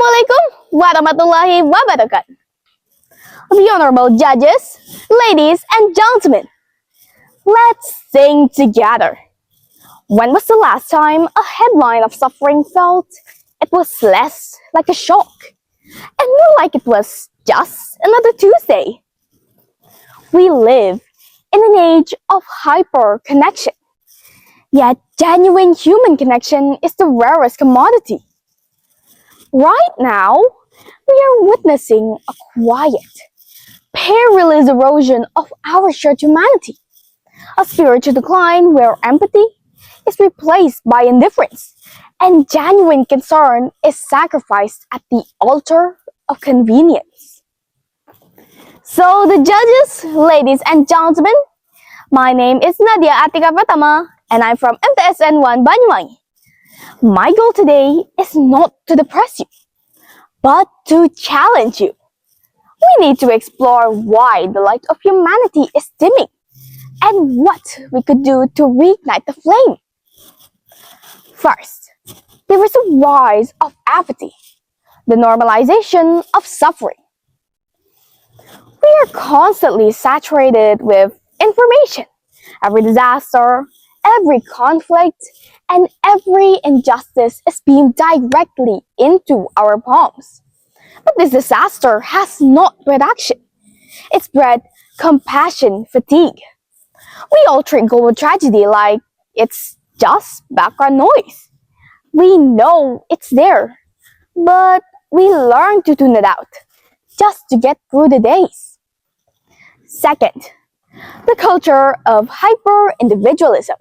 Assalamualaikum warahmatullahi wabarakatuh. The honorable judges, ladies and gentlemen, let's sing together. When was the last time a headline of suffering felt it was less like a shock and more like it was just another Tuesday? We live in an age of hyper connection, yet genuine human connection is the rarest commodity. Right now, we are witnessing a quiet, perilous erosion of our shared humanity, a spiritual decline where empathy is replaced by indifference and genuine concern is sacrificed at the altar of convenience. So the judges, ladies and gentlemen, my name is Nadia Atika Pratama and I'm from MTSN 1 Banyuwangi. My goal today is not to depress you, but to challenge you. We need to explore why the light of humanity is dimming and what we could do to reignite the flame. First, there is a rise of apathy, the normalization of suffering. We are constantly saturated with information. Every disaster, every conflict, and every injustice is beamed directly into our palms. But this disaster has not bred action. It's bred compassion fatigue. We all treat global tragedy like it's just background noise. We know it's there, but we learn to tune it out just to get through the days. Second, the culture of hyper-individualism.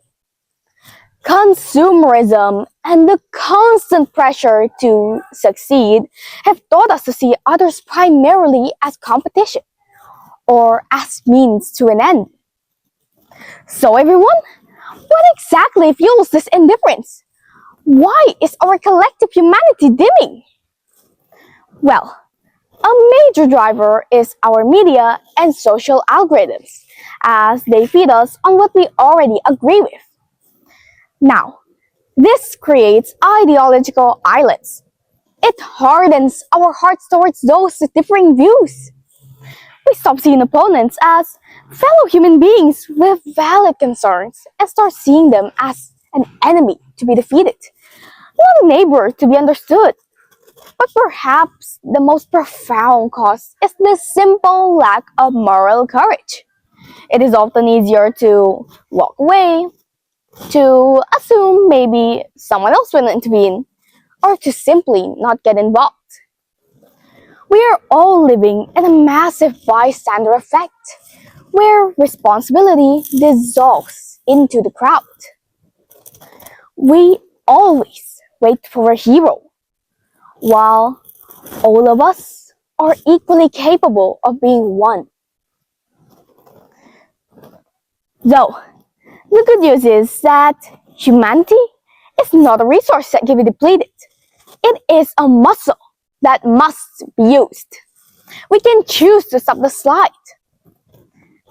Consumerism and the constant pressure to succeed have taught us to see others primarily as competition or as means to an end. So everyone, what exactly fuels this indifference? Why is our collective humanity dimming? Well, a major driver is our media and social algorithms, as they feed us on what we already agree with. Now, this creates ideological islands. It hardens our hearts towards those with differing views. We stop seeing opponents as fellow human beings with valid concerns and start seeing them as an enemy to be defeated, not a neighbor to be understood. But perhaps the most profound cause is the simple lack of moral courage. It is often easier to walk away, to assume maybe someone else will intervene, or to simply not get involved. We are all living in a massive bystander effect, where responsibility dissolves into the crowd. We always wait for a hero, while all of us are equally capable of being one. Though, the good news is that humanity is not a resource that can be depleted. It is a muscle that must be used. We can choose to stop the slide.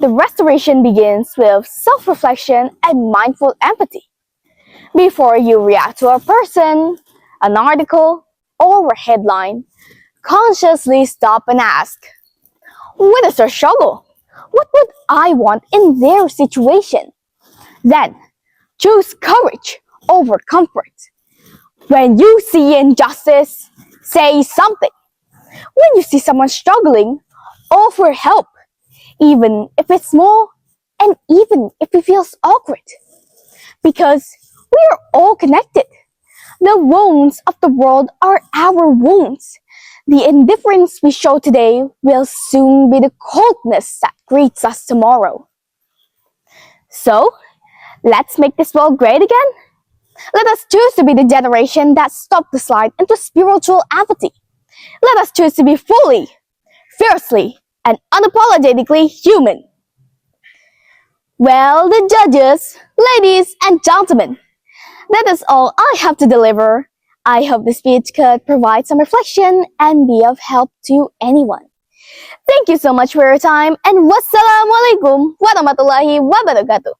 The restoration begins with self-reflection and mindful empathy. Before you react to a person, an article, or a headline, consciously stop and ask, what is their struggle? What would I want in their situation? Then, choose courage over comfort. When you see injustice, say something. When you see someone struggling, offer help, even if it's small and even if it feels awkward. Because we are all connected. The wounds of the world are our wounds. The indifference we show today will soon be the coldness that greets us tomorrow. So, let's make this world great again. Let us choose to be the generation that stops the slide into spiritual apathy. Let us choose to be fully, fiercely, and unapologetically human. Well, the judges, ladies and gentlemen, that is all I have to deliver. I hope this speech could provide some reflection and be of help to anyone. Thank you so much for your time and wassalamualaikum warahmatullahi wabarakatuh.